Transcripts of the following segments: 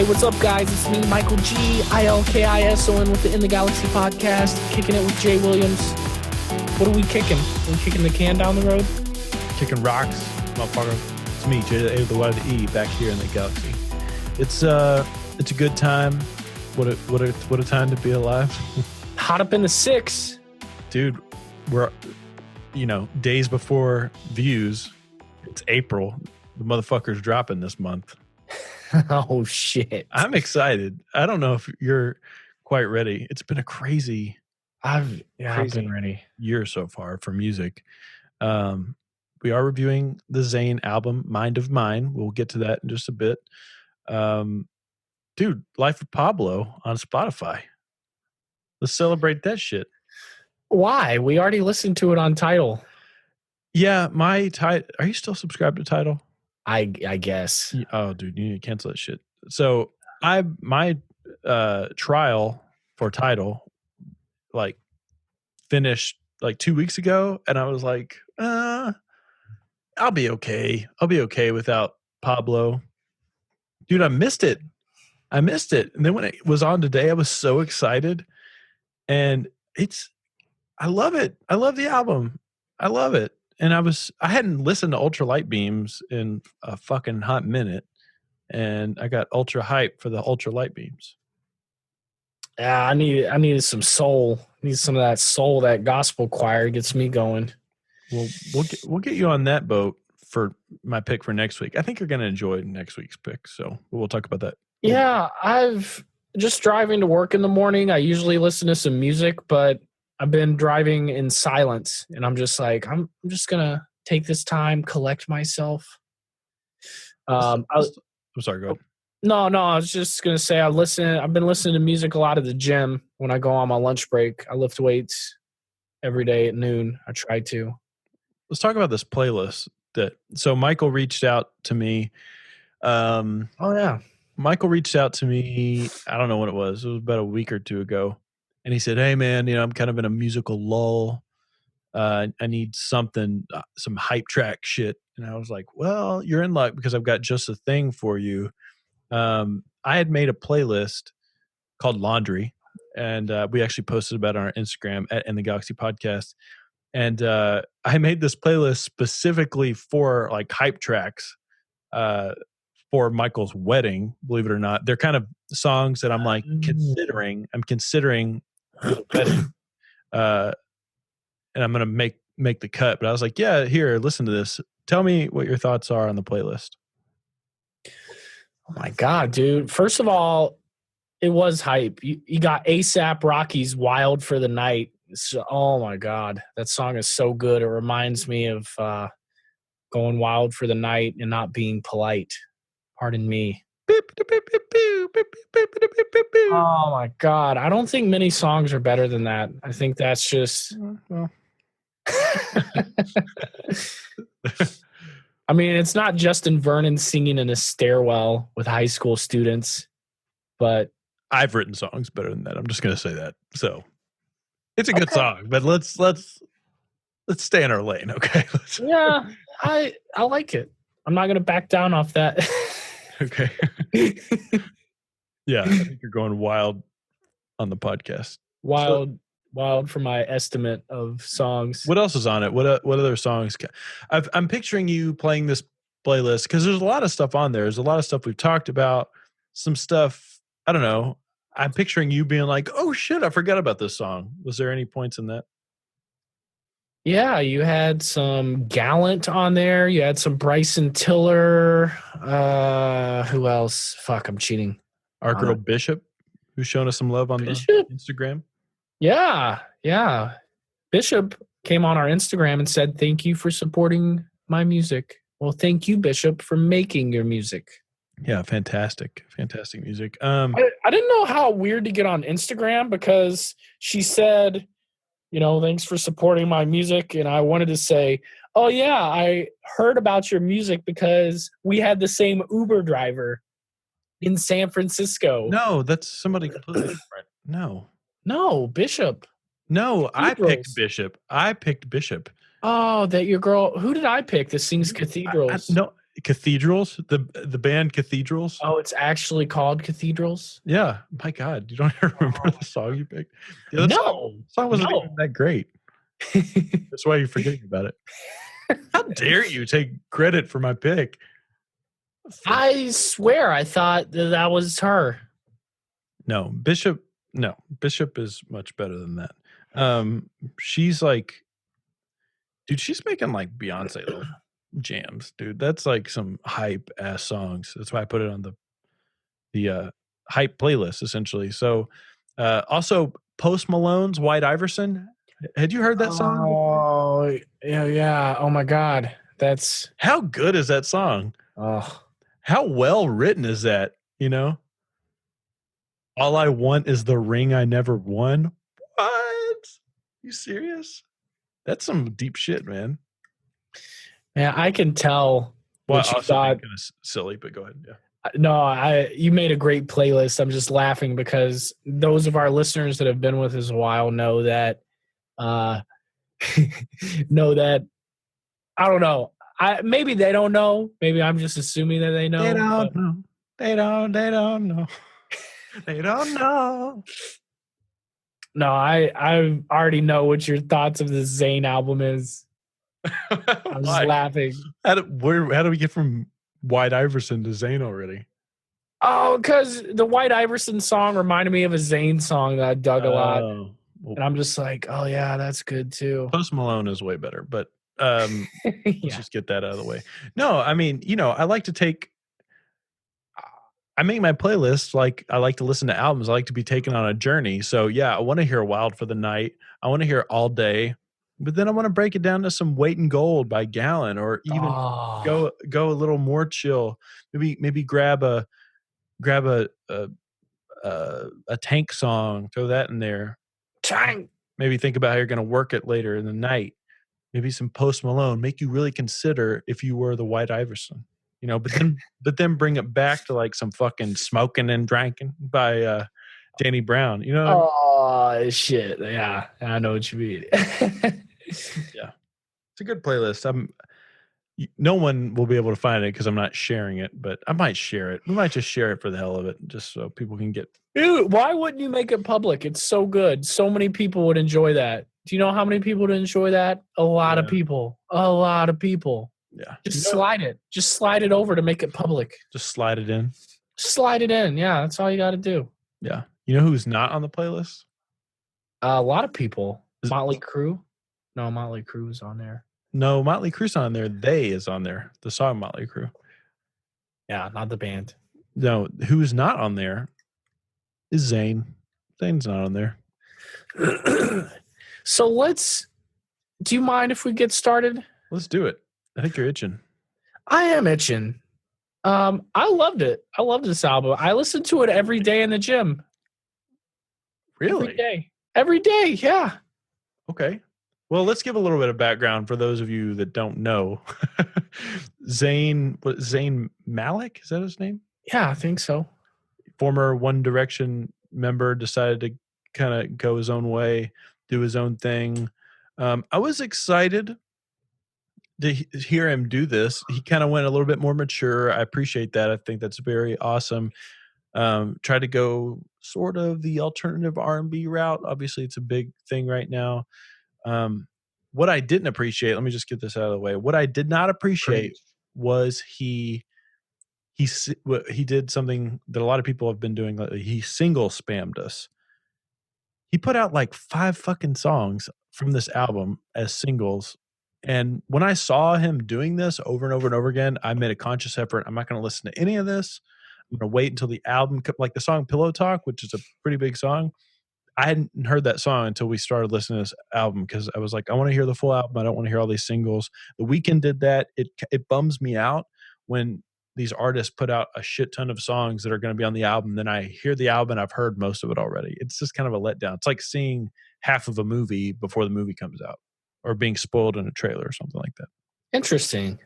Hey, what's up, guys? It's me, Michael G. ILKISON with the In the Galaxy podcast, kicking it with Jay Williams. What are we kicking? Are we kicking the can down the road? Kicking rocks, motherfucker. It's me, Jay, the A with the Y to the E, back here in the Galaxy. It's a good time. What a time to be alive. Hot up in the six. Dude, we're, days before views. It's April. The motherfucker's dropping this month. Oh, shit. I'm excited. I don't know if you're quite ready. It's been a crazy I've been ready. year so far for music. We are reviewing the Zayn album, Mind of Mine. We'll get to that in just a bit. Dude, Life of Pablo on Spotify. Let's celebrate that shit. Why? We already listened to it on Tidal. Yeah, are you still subscribed to Tidal? I guess. Oh, dude, you need to cancel that shit. So my trial for Tidal finished 2 weeks ago, and I was like, I'll be okay. I'll be okay without Pablo. Dude, I missed it. And then when it was on today, I was so excited. And I love it. I love the album. I love it. And I hadn't listened to Ultra Light Beams in a fucking hot minute. And I got ultra hype for the Ultra Light Beams. Yeah, I needed some soul. I need some of that soul. That gospel choir gets me going. Well, we'll get you on that boat for my pick for next week. I think you're going to enjoy next week's pick. So we'll talk about that. Yeah, I've just driving to work in the morning. I usually listen to some music, but I've been driving in silence, and I'm just like, I'm just gonna take this time, collect myself. I'm sorry, go ahead. No, I was just gonna say I've been listening to music a lot at the gym when I go on my lunch break. I lift weights every day at noon. I try to. Let's talk about this playlist. So Michael reached out to me. Oh yeah. Michael reached out to me. I don't know when it was. It was about a week or two ago. And he said, hey, man, I'm kind of in a musical lull. I need something, some hype track shit. And I was like, well, you're in luck because I've got just a thing for you. I had made a playlist called Laundry. And we actually posted about it on our Instagram in the Galaxy Podcast. And I made this playlist specifically for hype tracks for Michael's wedding, believe it or not. They're kind of songs that I'm considering wedding, and I'm gonna make the cut. But I was like, yeah, here, listen to this. Tell me what your thoughts are on the playlist. Oh my god, dude! First of all, it was hype. You got ASAP Rocky's "Wild for the Night." So, oh my god, that song is so good. It reminds me of going wild for the night and not being polite. Pardon me. Oh my god, I don't think many songs are better than that. I think that's just I mean, it's not Justin Vernon singing in a stairwell with high school students, but I've written songs better than that. I'm just going to say that. So it's a good song, but let's stay in our lane, okay? Yeah, I like it. I'm not going to back down off that. Okay. Yeah, I think you're going wild on the podcast. Wild for my estimate of songs. What else is on it? What other songs? I'm picturing you playing this playlist because there's a lot of stuff on there. There's a lot of stuff we've talked about. Some stuff, I don't know. I'm picturing you being like, oh shit, I forgot about this song. Was there any points in that? Yeah, you had some Gallant on there. You had some Bryson Tiller. Who else? Fuck, I'm cheating. Our girl Bishop, who's showing us some love on the Instagram. Yeah. Bishop came on our Instagram and said, thank you for supporting my music. Well, thank you, Bishop, for making your music. Yeah, fantastic music. I didn't know how weird to get on Instagram because she said, thanks for supporting my music. And I wanted to say, oh, yeah, I heard about your music because we had the same Uber driver in San Francisco. No, that's somebody completely different. No, Bishop. No, I picked Bishop. Oh, that your girl. Who did I pick that sings Cathedrals? No, Cathedrals, the band Cathedrals. Oh, it's actually called Cathedrals? Yeah, my God, you don't remember the song you picked? Yeah, that No. song wasn't even No. that great. That's why you're forgetting about it. How dare you take credit for my pick? I swear I thought that was her. No, Bishop. No, Bishop is much better than that. She's like, dude, she's making like Beyonce level jams, dude. That's like some hype ass songs. That's why I put it on the hype playlist essentially. So, also Post Malone's White Iverson. Had you heard that song before? Oh, yeah. Oh my God. That's How good is that song? oh. How well written is that? You know, all I want is the ring I never won. What? You serious? That's some deep shit, man. Yeah, I can tell Well, what you also thought. kind of silly, but go ahead. Yeah. No, you made a great playlist. I'm just laughing because those of our listeners that have been with us a while know that uh know that I don't know. Maybe they don't know. Maybe I'm just assuming that they know. They But don't know. They don't know. They don't know. no, I already know what your thoughts of the Zayn album is. I'm just Why? laughing. How do we get from White Iverson to Zayn already? Oh, because the White Iverson song reminded me of a Zayn song that I dug a lot. Oh, well, And I'm just like, oh yeah, that's good too. Post Malone is way better, but let's Yeah. just get that out of the way. No, I mean, I like to take. I make my playlist like I like to listen to albums. I like to be taken on a journey. So yeah, I want to hear Wild for the Night. I want to hear All Day, but then I want to break it down to some Weight and Gold by Gallon, or even Oh, go a little more chill. Maybe grab a Tank song, throw that in there. Tank. Maybe think about how you're going to work it later in the night. Maybe some Post Malone, make you really consider if you were the White Iverson, but then bring it back to like some fucking Smoking and Drinking by Danny Brown. You know what I mean? Oh shit. Yeah, I know what you mean. Yeah, it's a good playlist. No one will be able to find it because I'm not sharing it, but I might share it. We might just share it for the hell of it, just so people can get. Dude, why wouldn't you make it public? It's so good. So many people would enjoy that. Do you know how many people would enjoy that? A lot of Yeah. people. A lot of people. Yeah, Just slide it. Just slide it over to make it public. just slide it in. Slide it in. Yeah, that's all you got to do. Yeah, you know who's not on the playlist? A lot of people. Motley Crue. No, Motley Crue's on there. No, Motley Crue's on there. They is on there. The song Motley Crue. Yeah, not the band. No, who's not on there is Zayn. Zayn's not on there. So do you mind if we get started? Let's do it. I think you're itching. I am itching. I loved it. I loved this album. I listen to it every day in the gym. Really? Every day. Every day, yeah. Okay. Well, let's give a little bit of background for those of you that don't know. Zayn Malik, is that his name? Yeah, I think so. Former One Direction member, decided to kind of go his own way, do his own thing. I was excited to hear him do this. He kind of went a little bit more mature. I appreciate that. I think that's very awesome. Tried to go sort of the alternative R&B route. Obviously, it's a big thing right now. What I didn't appreciate, let me just get this out of the way. What I did not appreciate was he did something that a lot of people have been doing lately. He single spammed us. He put out like 5 fucking songs from this album as singles. And when I saw him doing this over and over and over again, I made a conscious effort. I'm not going to listen to any of this. I'm going to wait until the album, like the song Pillow Talk, which is a pretty big song. I hadn't heard that song until we started listening to this album because I was like, I want to hear the full album. I don't want to hear all these singles. The Weeknd did that. It bums me out when these artists put out a shit ton of songs that are going to be on the album. Then I hear the album and I've heard most of it already. It's just kind of a letdown. It's like seeing half of a movie before the movie comes out or being spoiled in a trailer or something like that. Interesting.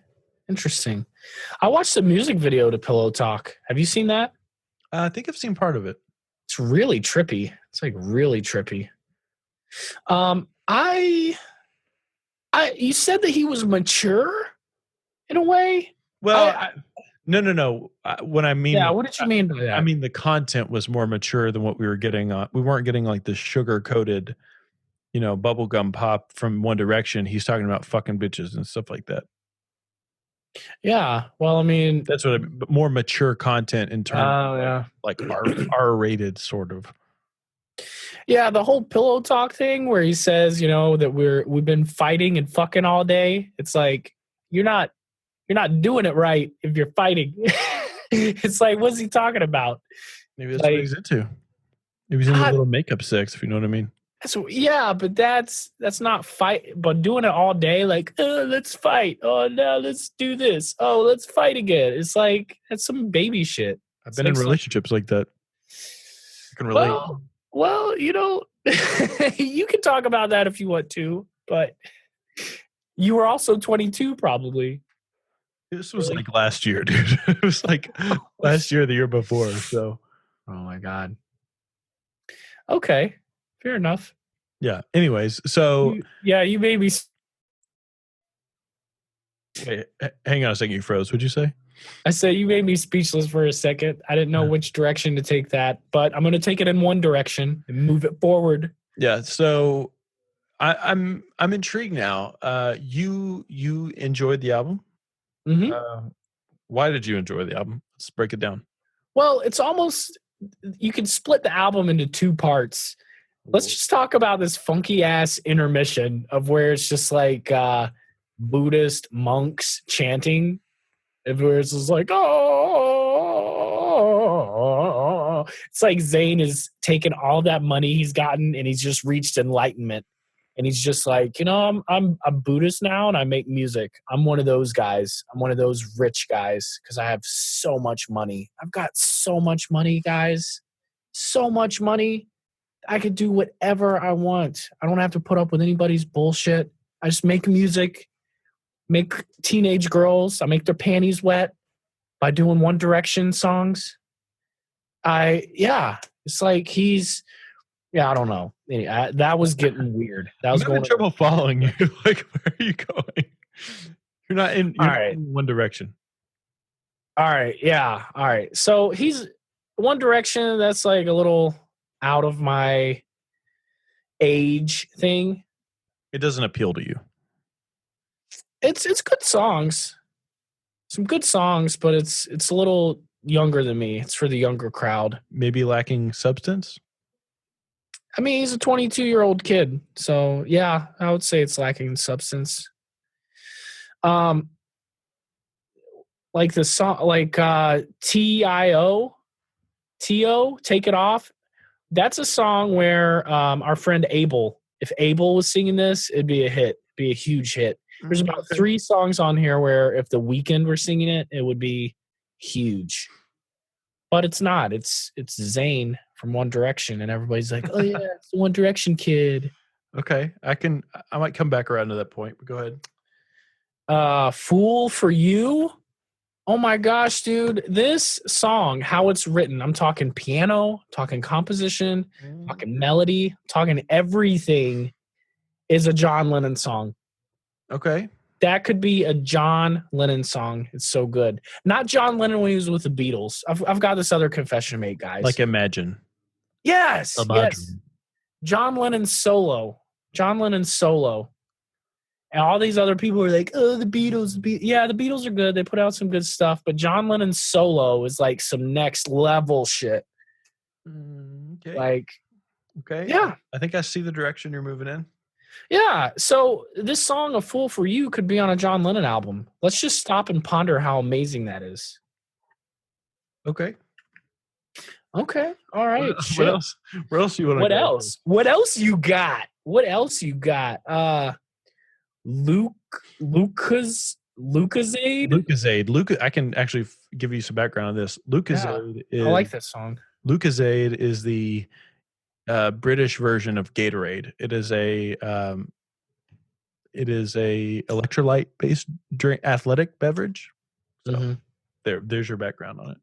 I watched the music video to Pillow Talk. Have you seen that? I think I've seen part of it. It's really trippy. It's like really trippy. You said that he was mature in a way. Well, no. What I mean, Yeah, what did you mean by that? I mean the content was more mature than what we were getting. We weren't getting like the sugar coated, bubblegum pop from One Direction. He's talking about fucking bitches and stuff like that. Yeah, well, I mean, That's what but more mature content in terms of yeah. like R-rated sort of. Yeah, the whole pillow talk thing where he says, that we've been fighting and fucking all day. It's like you're not doing it right if you're fighting. It's like, what's he talking about? Maybe that's what he's into. Maybe he's into a little makeup sex, if you know what I mean. Yeah, but that's not fight. But doing it all day, like, let's fight. Oh, now let's do this. Oh, let's fight again. It's like that's some baby shit. I've been in relationships like that. I can relate. Well, you can talk about that if you want to, but you were also 22, probably. This was like last year, dude. It was like last year, the year before. So, oh my god. Okay, fair enough. Yeah. Anyways, so you made me. Wait, hang on a second. You froze. What'd you say? I said you made me speechless for a second. I didn't know which direction to take that, but I'm going to take it in one direction and move it forward. Yeah. So I'm intrigued now. You enjoyed the album? Mm-hmm. Why did you enjoy the album? Let's break it down. Well, it's almost you can split the album into two parts. Let's just talk about this funky ass intermission of where it's just like Buddhist monks chanting. Where it's just like, oh, it's like Zayn is taking all that money he's gotten and he's just reached enlightenment. And he's just like, I'm a Buddhist now and I make music. I'm one of those guys. I'm one of those rich guys because I have so much money. I've got so much money, guys. So much money. I could do whatever I want. I don't have to put up with anybody's bullshit. I just make music, make teenage girls. I make their panties wet by doing One Direction songs. It's like I don't know. That was getting weird. That was I'm having trouble following you. Like, where are you going? You're not in One Direction. All right. Yeah. All right. So he's One Direction. That's like a little out of my age thing. It doesn't appeal to you. It's good songs. Some good songs, but it's a little younger than me. It's for the younger crowd. Maybe lacking substance? I mean, he's a 22-year-old kid. So, yeah, I would say it's lacking substance. Like the song, like T.I.O., Take It Off. That's a song where our friend Abel, if Abel was singing this, it'd be a hit. It'd be a huge hit. There's about 3 songs on here where if The Weeknd were singing it, it would be huge. But it's not. It's Zayn from One Direction, and everybody's like, "Oh yeah, it's the One Direction kid." Okay, I might come back around to that point. But go ahead. "Fool for You." Oh my gosh, dude! This song, how it's written, I'm talking piano, talking composition, talking melody, talking everything, is a John Lennon song. Okay. That could be a John Lennon song. It's so good. Not John Lennon when he was with the Beatles. I've got this other confession to make, guys. Like Imagine. Yes. Yes. John Lennon's solo. And all these other people are like, oh, the Beatles. Yeah, the Beatles are good. They put out some good stuff. But John Lennon's solo is like some next level shit. Okay. Like, okay. Yeah. I think I see the direction you're moving in. Yeah, so this song, "A Fool for You," could be on a John Lennon album. Let's just stop and ponder how amazing that is. Okay. Okay. All right. What else? Where else you want to What go? else? What else you got? Lucozade. I can actually give you some background on this. Lucozade is. I like this song. Lucozade is the British version of Gatorade. It is a electrolyte based drink, athletic beverage. So there's your background on it.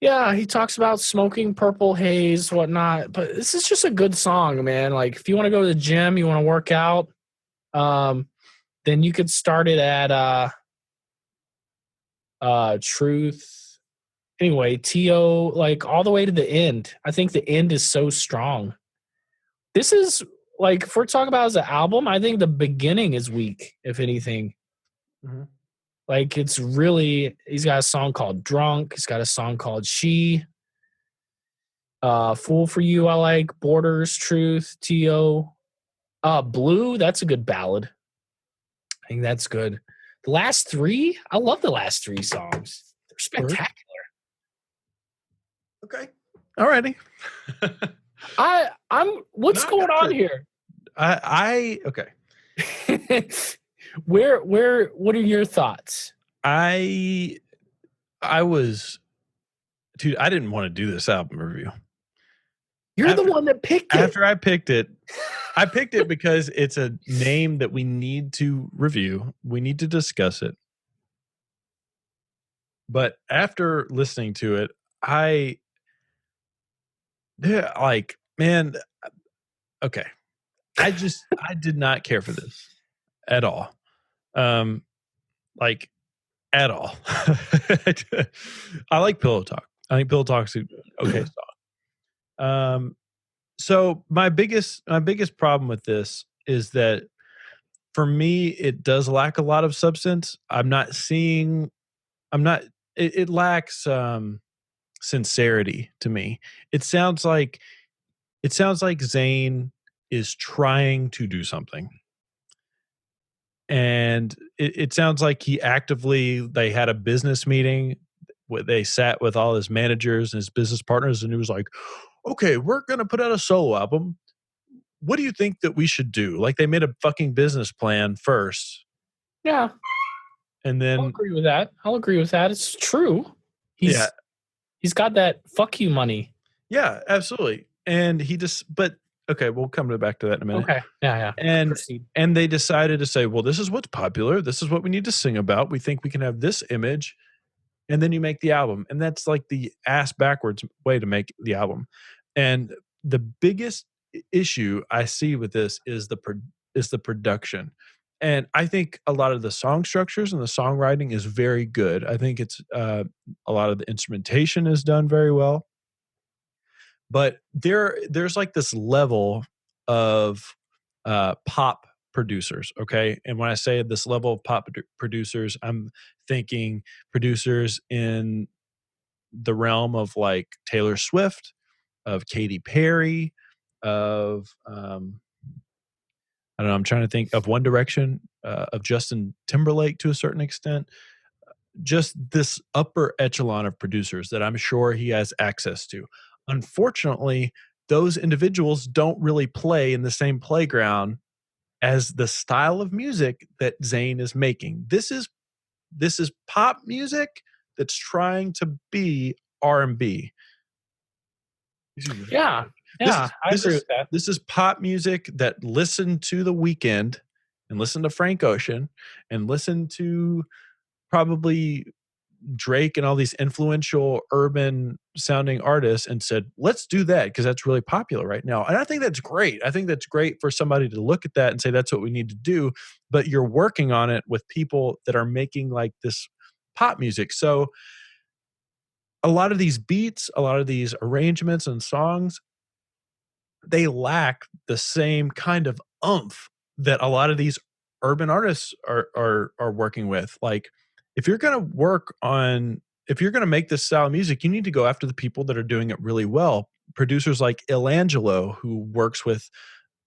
Yeah, he talks about smoking purple haze, whatnot. But this is just a good song, man. Like if you want to go to the gym, you want to work out, then you could start it at Truth. Anyway, T.O., like all the way to the end. I think the end is so strong. This is like, if we're talking about as an album, I think the beginning is weak, if anything. Mhm. Like, it's really, he's got a song called Drunk. He's got a song called She. Fool for You, I like. Borders, Truth, T.O. Blue, that's a good ballad. I think that's good. The last three, I love the last three songs. They're spectacular. Okay. Alrighty. What's No, I going gotcha. on here? Okay. What are your thoughts? I was, dude, I didn't want to do this album review. You're the one that picked it. After I picked it because it's a name that we need to review. We need to discuss it. But after listening to it, man, okay. I did not care for this at all. Like at all. I like Pillow Talk. I think Pillow Talk's an okay song. So my biggest problem with this is that for me, it does lack a lot of substance. It lacks sincerity to me. It sounds like Zayn is trying to do something. And it sounds like they had a business meeting where they sat with all his managers and his business partners, and he was like, okay, we're going to put out a solo album. What do you think that we should do? Like, they made a fucking business plan first. Yeah. And then I'll agree with that. It's true. He's got that fuck you money. Yeah, absolutely. And okay, we'll come back to that in a minute. Okay. Yeah. And they decided to say, well, this is what's popular. This is what we need to sing about. We think we can have this image. And then you make the album. And that's like the ass backwards way to make the album. And the biggest issue I see with this is the production. And I think a lot of the song structures and the songwriting is very good. I think it's a lot of the instrumentation is done very well. But there's like this level of pop producers, okay? And when I say this level of pop producers, I'm thinking producers in the realm of like Taylor Swift, of Katy Perry, of I don't know, I'm trying to think of One Direction, of Justin Timberlake to a certain extent. Just this upper echelon of producers that I'm sure he has access to. Unfortunately, those individuals don't really play in the same playground as the style of music that Zayn is making. This is pop music that's trying to be R&B. Yeah. I agree with that. This is pop music that listened to The Weeknd and listened to Frank Ocean and listened to probably Drake and all these influential urban sounding artists and said, let's do that because that's really popular right now. And I think that's great. I think that's great for somebody to look at that and say, that's what we need to do. But you're working on it with people that are making like this pop music. So a lot of these beats, a lot of these arrangements and songs, they lack the same kind of oomph that a lot of these urban artists are working with. Like, if you're going to make this style of music, you need to go after the people that are doing it really well. Producers like Ilangelo, who works with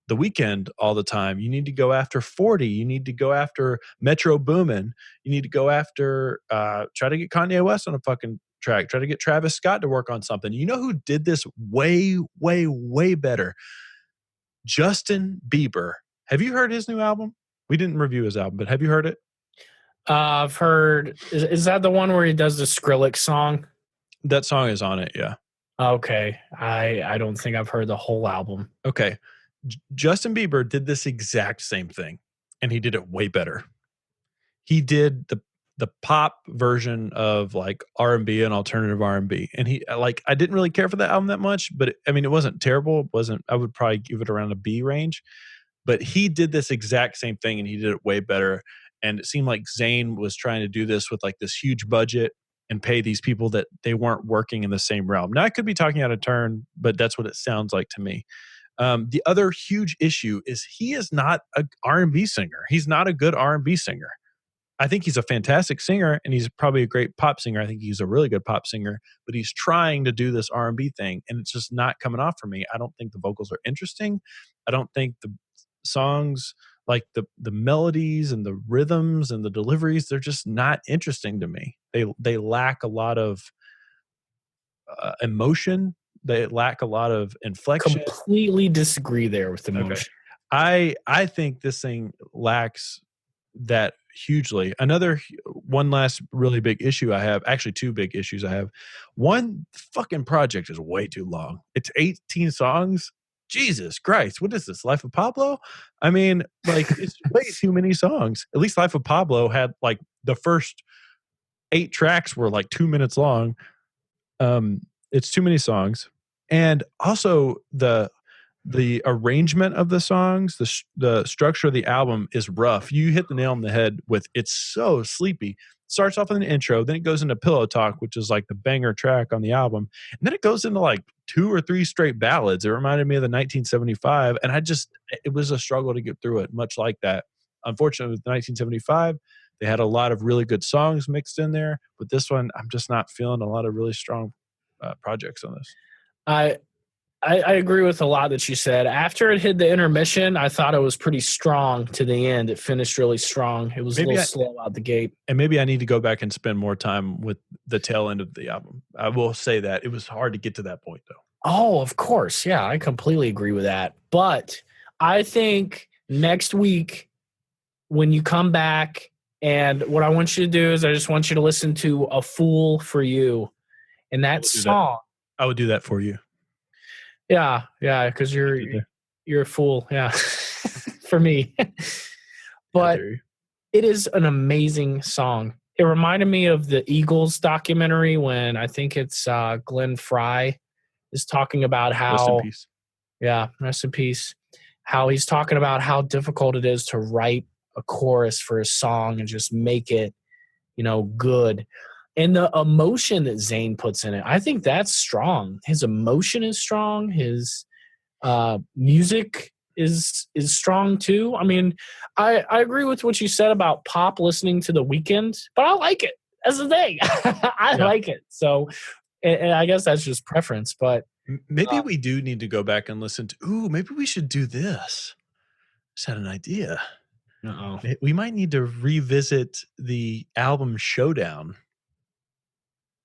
The Weeknd all the time. You need to go after 40. You need to go after Metro Boomin. You need to go after, try to get Kanye West on a fucking track. Try to get Travis Scott to work on something. You know who did this way, way, way better? Justin Bieber. Have you heard his new album? We didn't review his album, but have you heard it? I've heard. Is that the one where he does the Skrillex song? That song is on it, yeah. Okay. I don't think I've heard the whole album. Okay. Justin Bieber did this exact same thing, and he did it way better. He did the pop version of like R&B and alternative R&B, and I didn't really care for that album that much, but it wasn't terrible. I would probably give it around a B range, but he did this exact same thing, and he did it way better. And it seemed like Zayn was trying to do this with like this huge budget and pay these people that they weren't working in the same realm. Now I could be talking out of turn, but that's what it sounds like to me. The other huge issue is he is not a R&B singer. He's not a good R&B singer. I think he's a fantastic singer, and he's probably a great pop singer. I think he's a really good pop singer, but he's trying to do this R&B thing, and it's just not coming off for me. I don't think the vocals are interesting. I don't think the songs, like the melodies and the rhythms and the deliveries, they're just not interesting to me. They lack a lot of emotion. They lack a lot of inflection. Completely disagree there with emotion. Okay. I think this thing lacks that hugely. One last really big issue I have, actually two big issues I have. One, fucking project is way too long. It's 18 songs. Jesus Christ, what is this, Life of Pablo? I mean, like, it's way too many songs. At least Life of Pablo had, like, the first 8 tracks were like 2 minutes long. It's too many songs. And also the arrangement of the songs, the structure of the album is rough. You hit the nail on the head with, it's so sleepy. Starts off with an intro, then it goes into Pillow Talk, which is like the banger track on the album, and then it goes into like 2 or 3 straight ballads. It reminded me of the 1975, and it was a struggle to get through it, much like that. Unfortunately, with the 1975, they had a lot of really good songs mixed in there, but this one, I'm just not feeling a lot of really strong projects on this. I agree with a lot that you said. After it hit the intermission, I thought it was pretty strong to the end. It finished really strong. It was a little slow out the gate. And maybe I need to go back and spend more time with the tail end of the album. I will say that. It was hard to get to that point, though. Oh, of course. Yeah, I completely agree with that. But I think next week when you come back, and what I want you to do is I just want you to listen to A Fool for You. And that song. I would do that for you. Yeah, because you're a fool, yeah, for me. But it is an amazing song. It reminded me of the Eagles documentary when I think it's Glenn Fry is talking about how rest in peace. Yeah, rest in peace. How he's talking about how difficult it is to write a chorus for a song and just make it, good. And the emotion that Zayn puts in it, I think that's strong. His emotion is strong. His music is strong too. I mean, I agree with what you said about pop listening to The Weeknd, but I like it as a thing. I like it. So, and I guess that's just preference. But maybe we do need to go back and listen to. Ooh, maybe we should do this. Just had an idea. Uh-oh. We might need to revisit the album Showdown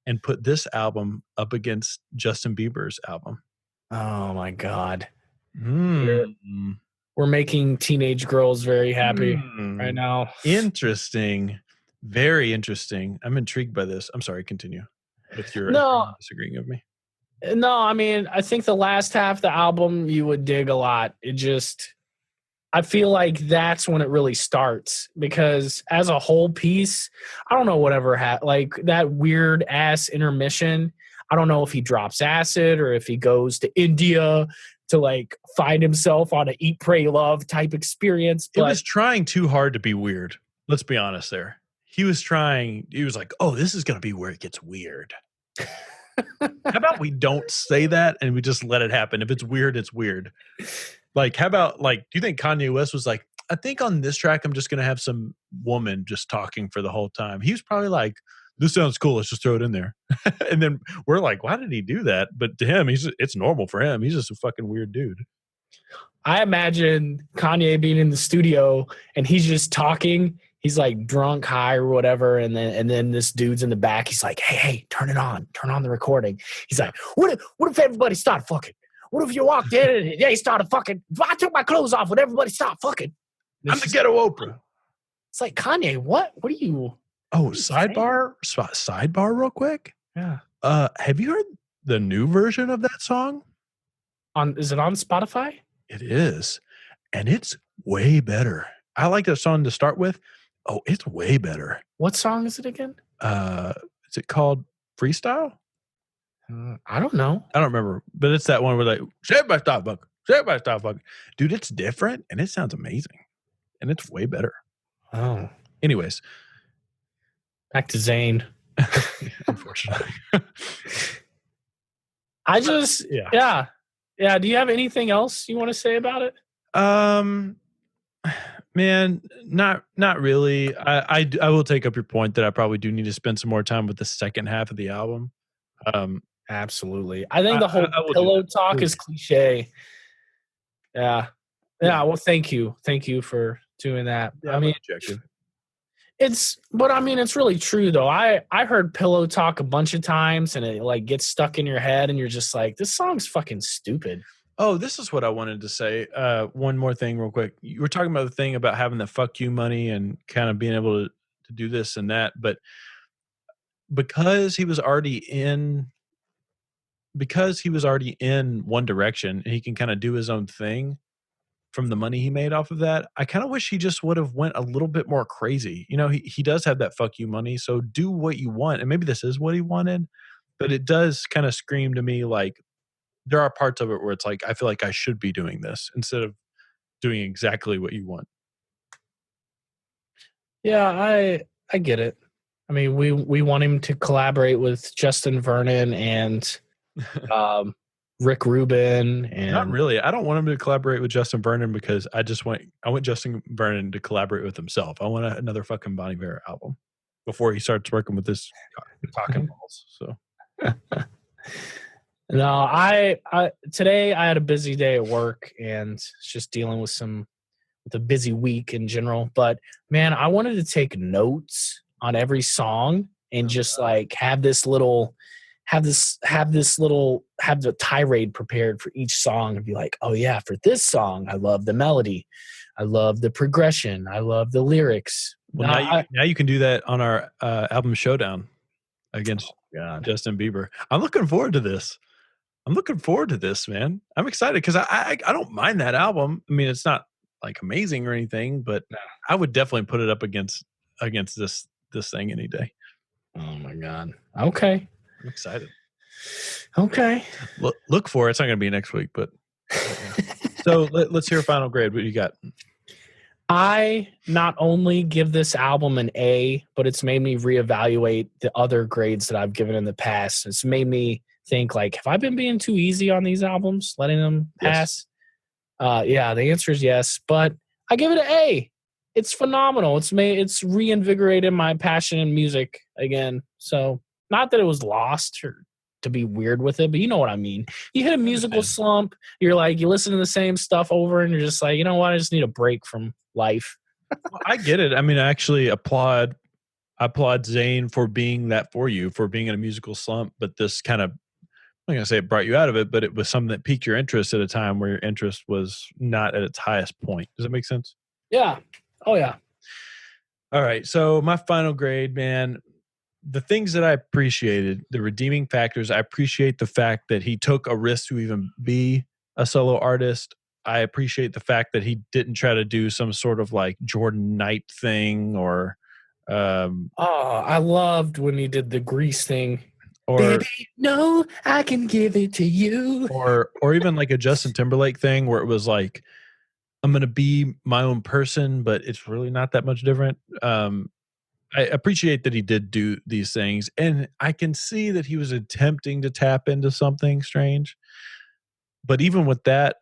and put this album up against Justin Bieber's album. Oh my God. We're making teenage girls very happy right now. Interesting. Very interesting. I'm intrigued by this. I'm sorry, continue with your disagreeing of me. No, I mean, I think the last half of the album you would dig a lot. I feel like that's when it really starts, because as a whole piece, I don't know whatever like that weird ass intermission. I don't know if he drops acid or if he goes to India to like find himself on an Eat, Pray, Love type experience. But it was trying too hard to be weird. Let's be honest there. He was like, oh, this is going to be where it gets weird. How about we don't say that and we just let it happen? If it's weird, it's weird. Like, how about, like, do you think Kanye West was like, I think on this track, I'm just going to have some woman just talking for the whole time. He was probably like, this sounds cool. Let's just throw it in there. And then we're like, why did he do that? But to him, it's normal for him. He's just a fucking weird dude. I imagine Kanye being in the studio and he's just talking. He's like drunk, high or whatever. And then this dude's in the back. He's like, hey, turn it on. Turn on the recording. He's like, what if everybody started fucking? What if you walked in and they started fucking? If I took my clothes off, would everybody stop fucking? I'm the ghetto Oprah. It's like, Kanye, what? What are you? Oh, sidebar real quick. Yeah. Have you heard the new version of that song? Is it on Spotify? It is. And it's way better. I like that song to start with. Oh, it's way better. What song is it again? Is it called Freestyle? I don't know. I don't remember, but it's that one where like, say by stop fuck, say by stop fuck. Dude, it's different and it sounds amazing. And it's way better. Oh. Anyways, Back to Zayn. unfortunately. Yeah. Do you have anything else you want to say about it? Man, not really. I will take up your point that I probably do need to spend some more time with the second half of the album. Absolutely. I think the whole I will do pillow that. talk is cliche. Yeah. Yeah. Well, thank you. Thank you for doing that. Yeah, I I'm mean, objective. it's really true though. I heard pillow talk a bunch of times and it like gets stuck in your head and you're just like, this song's fucking stupid. Oh, this is what I wanted to say. One more thing, real quick. You were talking about the thing about having the fuck you money and kind of being able to do this and that, but because he was already in One Direction, he can kind of do his own thing from the money he made off of that. I kind of wish he just would have went a little bit more crazy. You know, he does have that fuck you money, so do what you want. And maybe this is what he wanted, but it does kind of scream to me like there are parts of it where it's like I feel like I should be doing this instead of doing exactly what you want. Yeah, I get it. I mean, we want him to collaborate with Justin Vernon and Rick Rubin and Not really. I don't want him to collaborate with Justin Vernon because I want Justin Vernon to collaborate with himself. I want another fucking Bon Iver album before he starts working with this talking balls. So no, I today I had a busy day at work and just dealing with a busy week in general. But man, I wanted to take notes on every song and just like have the tirade prepared for each song and be like, oh yeah, for this song, I love the melody, I love the progression, I love the lyrics. well, now you can do that on our album showdown against Justin Bieber. I'm looking forward to this. Man. I'm excited because I don't mind that album. I mean, it's not like amazing or anything, but I would definitely put it up against this thing any day. Oh my god. Okay. I'm excited. Okay. Look for it. It's not going to be next week, but yeah. So let's hear a final grade. What you got? I not only give this album an A, but it's made me reevaluate the other grades that I've given in the past. It's made me think like, have I been being too easy on these albums, letting them pass? Yes. Yeah, the answer is yes, but I give it an A. It's phenomenal. It's reinvigorated my passion in music again. So not that it was lost or to be weird with it, but you know what I mean. You hit a musical slump. You're like, you listen to the same stuff over and you're just like, you know what? I just need a break from life. Well, I get it. I mean, I actually applaud Zayn for being that for you, for being in a musical slump, but this kind of, I'm not going to say it brought you out of it, but it was something that piqued your interest at a time where your interest was not at its highest point. Does that make sense? Yeah. Oh, yeah. All right. So my final grade, man, the things that I appreciated, the redeeming factors, I appreciate the fact that he took a risk to even be a solo artist. I appreciate the fact that he didn't try to do some sort of like Jordan Knight thing or I loved when he did the Grease thing. Or, baby, no, I can give it to you. Or even like a Justin Timberlake thing where it was like, I'm going to be my own person, but it's really not that much different. I appreciate that he did do these things, and I can see that he was attempting to tap into something strange. But even with that,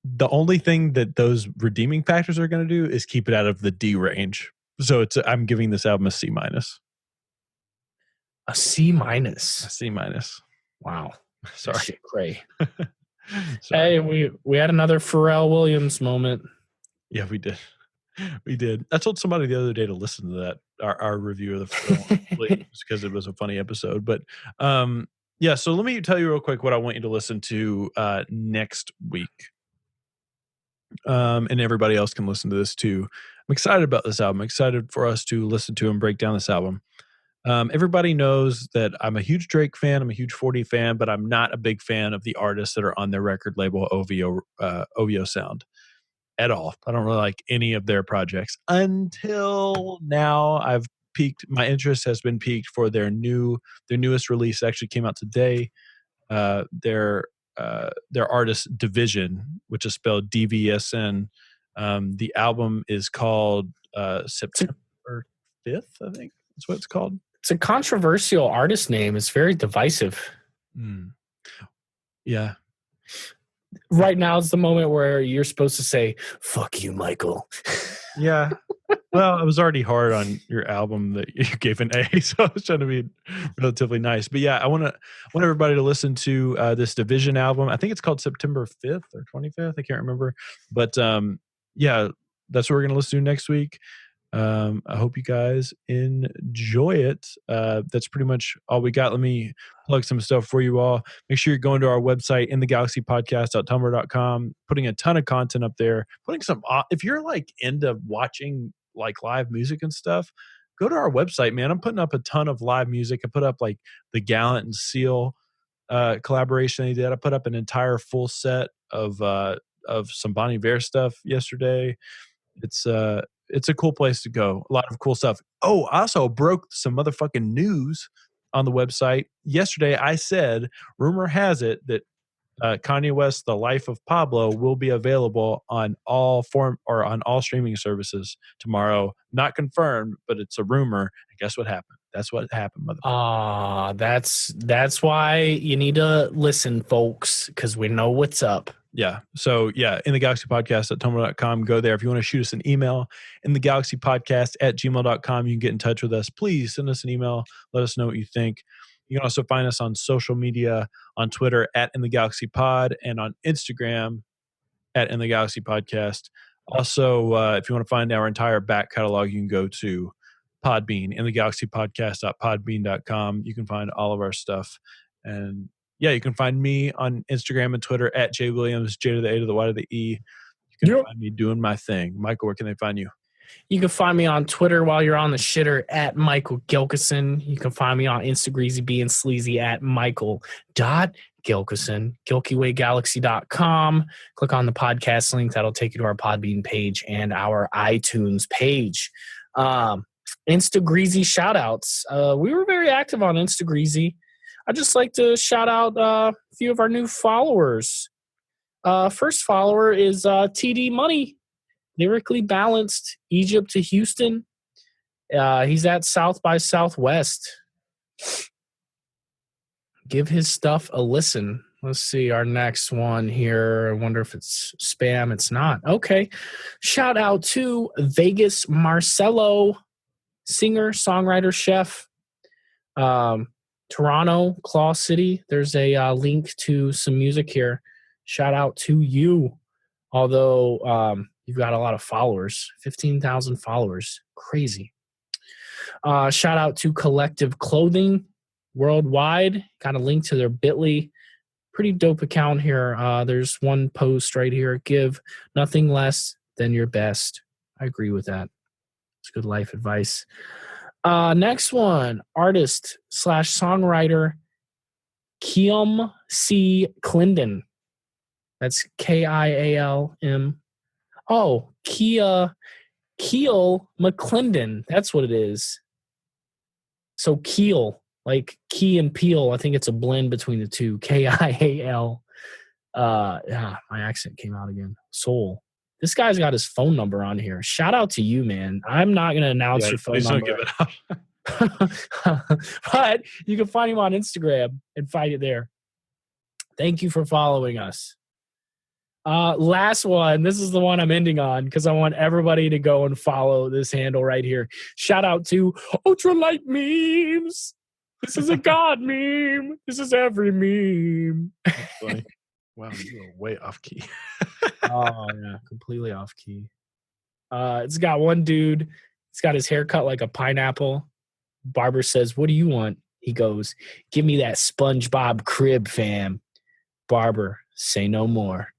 the only thing that those redeeming factors are going to do is keep it out of the D range. So I'm giving this album a C minus. A C minus. A C minus. Wow. Sorry. Shit, cray. Hey, we had another Pharrell Williams moment. Yeah, we did. We did. I told somebody the other day to listen to that, our review of the Pharrell Williams, because it was a funny episode. But yeah, so let me tell you real quick what I want you to listen to next week. And everybody else can listen to this too. I'm excited about this album. I'm excited for us to listen to and break down this album. Everybody knows that I'm a huge Drake fan. I'm a huge 40 fan, but I'm not a big fan of the artists that are on their record label, OVO Sound, at all. I don't really like any of their projects until now. My interest has been piqued for their newest release. Actually came out today. Their artist Division, which is spelled DVSN. The album is called September 5th, I think that's what it's called. It's a controversial artist name. It's very divisive. Yeah. Right now is the moment where you're supposed to say, fuck you, Michael. Yeah. Well, I was already hard on your album that you gave an A, so I was trying to be relatively nice. But yeah, I want everybody to listen to this Division album. I think it's called September 5th or 25th. I can't remember. But yeah, that's what we're going to listen to next week. I hope you guys enjoy it. That's pretty much all we got. Let me plug some stuff for you all. Make sure you're going to our website, inthegalaxypodcast.tumblr.com, putting a ton of content up there, putting some, if you're like into watching like live music and stuff, go to our website, man. I'm putting up a ton of live music. I put up like the Gallant and Seal collaboration they did. I put up an entire full set of some Bon Iver stuff yesterday. It's a cool place to go. A lot of cool stuff. Oh, I also broke some motherfucking news on the website. Yesterday, I said, rumor has it that Kanye West's The Life of Pablo will be available on all streaming services tomorrow. Not confirmed, but it's a rumor. And guess what happened? That's what happened, motherfucker. That's why you need to listen, folks, because we know what's up. Yeah. So yeah, in the Galaxy Podcast at tumblr.com. Go there. If you want to shoot us an email, in the Galaxy Podcast at gmail.com, you can get in touch with us. Please send us an email. Let us know what you think. You can also find us on social media, on Twitter at In the Galaxy Pod, and on Instagram at In the Galaxy Podcast. Also, if you want to find our entire back catalog, you can go to Podbean, In the Galaxy Podcast.podbean.com. You can find all of our stuff. And yeah, you can find me on Instagram and Twitter at J Williams, J to the A to the Y to the E. You can find me doing my thing. Michael, where can they find you? You can find me on Twitter while you're on the shitter at Michael Gilkison. You can find me on Instagreasy being sleazy at Michael.Gilkison. GilkyWayGalaxy.com. Click on the podcast link. That'll take you to our Podbean page and our iTunes page. Instagreasy shout-outs. We were very active on Instagreasy. I'd just like to shout out a few of our new followers. First follower is TD Money. Lyrically Balanced, Egypt to Houston. He's at South by Southwest. Give his stuff a listen. Let's see our next one here. I wonder if it's spam. It's not. Okay. Shout out to Vegas Marcelo, singer, songwriter, chef. Toronto, Claw City. There's a link to some music here. Shout out to you. Although you've got a lot of followers, 15,000 followers. Crazy. Shout out to Collective Clothing Worldwide. Got a link to their Bitly. Pretty dope account here. There's one post right here. Give nothing less than your best. I agree with that. It's good life advice. Next one, artist/songwriter Kiam C. Clendon. That's Kialm. Oh, Keel McClendon. That's what it is. So Keel, like Key and Peel. I think it's a blend between the two. Kial. My accent came out again. Soul. This guy's got his phone number on here. Shout out to you, man. I'm not going to announce your phone number. Don't give it up. But you can find him on Instagram and find it there. Thank you for following us. Last one. This is the one I'm ending on because I want everybody to go and follow this handle right here. Shout out to Ultralight Memes. This is a God meme. This is every meme. That's funny. Wow, you were way off key. Oh, yeah, completely off key. It's got one dude. He's got his hair cut like a pineapple. Barber says, "What do you want?" He goes, "Give me that SpongeBob crib, fam." Barber, say no more.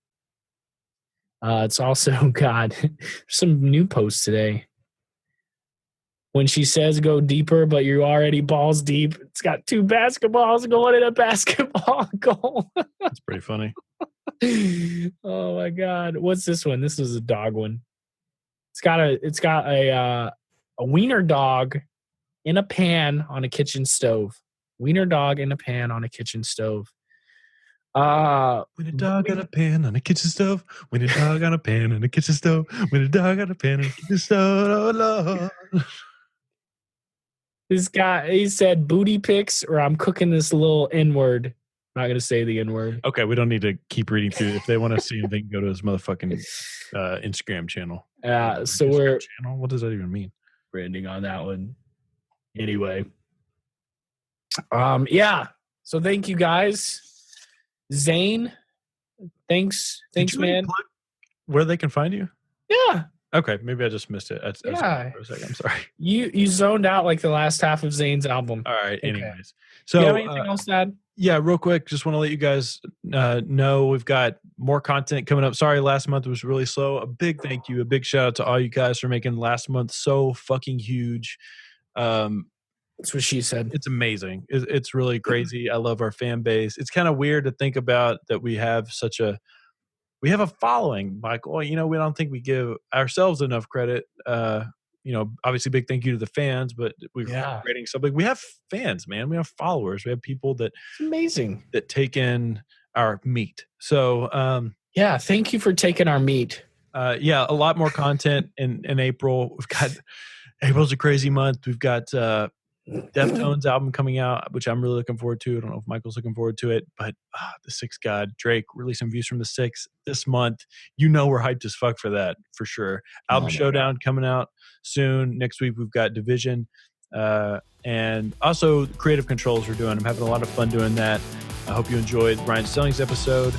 It's also got some new posts today. When she says go deeper, but you're already balls deep. It's got 2 basketballs going in a basketball goal. That's pretty funny. Oh my God. What's this one? This is a dog one. It's got a wiener dog in a pan on a kitchen stove. Wiener dog in a pan on a kitchen stove. When a dog on a pan on a kitchen stove. When a dog on a pan on a kitchen stove. When a dog on a pan on a kitchen stove. Oh Lord. This guy, he said booty pics or I'm cooking this little N-word. I'm not going to say the N-word. Okay, we don't need to keep reading through. If they want to see him, they can go to his motherfucking Instagram channel. So Instagram we're channel. What does that even mean? branding on that one. Anyway. Yeah. So thank you guys. Zane, thanks, man. Where they can find you? Yeah. Okay, maybe I just missed it. Yeah. For a second. I'm sorry. You zoned out like the last half of Zane's album. All right. Okay. Anyways, so do you have anything else to add? Yeah, real quick, just want to let you guys know we've got more content coming up. Sorry, last month was really slow. A big thank you, a big shout out to all you guys for making last month so fucking huge. That's what she said. It's amazing. It's really crazy. I love our fan base. It's kind of weird to think about that we have we have a following, Michael. You know, we don't think we give ourselves enough credit. You know, obviously big thank you to the fans, but we're creating something. We have fans, man. We have followers. We have people that it's amazing that take in our meat. So yeah, thank you for taking our meat. Yeah, a lot more content in April. We've got April's a crazy month. We've got Deftones album coming out, which I'm really looking forward to. I don't know if Michael's looking forward to it, but the Sixth God, Drake releasing Views from the Six this month. You know we're hyped as fuck for that, for sure. Album Showdown coming out soon. Next week we've got Division. And also Creative Controls we're doing. I'm having a lot of fun doing that. I hope you enjoyed Ryan Stelling's episode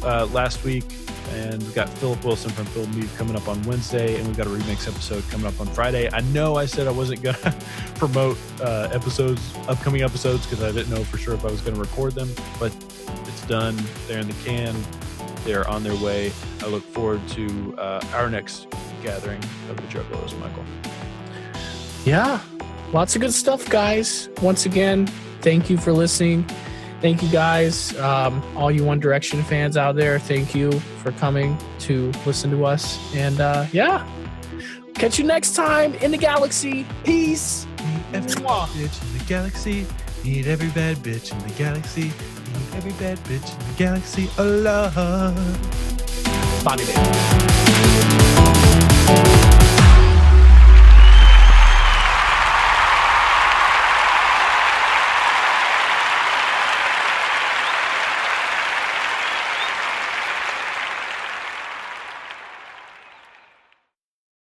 last week. And we've got Philip Wilson from Phil Mead coming up on Wednesday, and we've got a remix episode coming up on Friday. I know I said I wasn't going to promote upcoming episodes, because I didn't know for sure if I was going to record them, but it's done. They're in the can. They're on their way. I look forward to our next gathering of the Juggalos, Michael. Yeah, lots of good stuff, guys. Once again, thank you for listening. Thank you, guys. All you One Direction fans out there, thank you for coming to listen to us. And yeah, catch you next time in the galaxy. Peace. Need every bad bitch in the galaxy. Need every bad bitch in the galaxy. Need every bad bitch in the galaxy. Alive. Body baby.